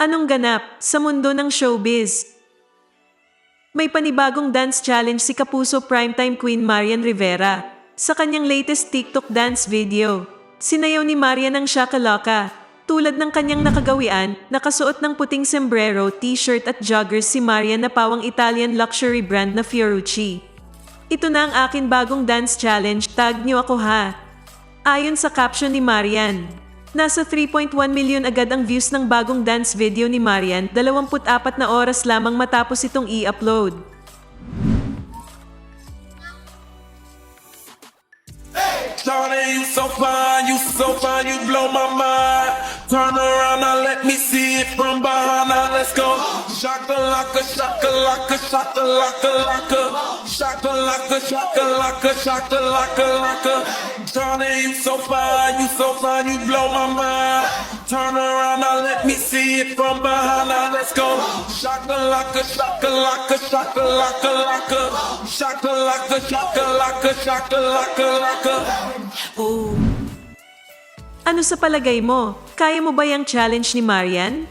Anong ganap sa mundo ng showbiz? May panibagong dance challenge si Kapuso primetime queen Marian Rivera. Sa kanyang latest TikTok dance video, sinayaw ni Marian ang Shakalaka. Tulad ng kanyang nakagawian, nakasuot ng puting sombrero, t-shirt at joggers si Marian na pawang Italian luxury brand na Fiorucci. Ito na ang akin bagong dance challenge, tag niyo ako ha. Ayon sa caption ni Marian. Nasa 3.1 million agad ang views ng bagong dance video ni Marian, 24 na oras lamang matapos itong i-upload. Shawty, you so fine, you blow my mind. Turn around now, let me see it from behind. Now let's go. Shakalaka, shakalaka, shakalaka, laka. Shakalaka, shakalaka, shakalaka, laka. Shawty, you so fine, you blow my mind. Turn around now, let me see it from behind. Now let's go. Shakalaka, shakalaka, shakalaka, laka. Shakalaka, shakalaka, shakalaka, laka. Ano sa palagay mo? Kaya mo ba yung challenge ni Marian?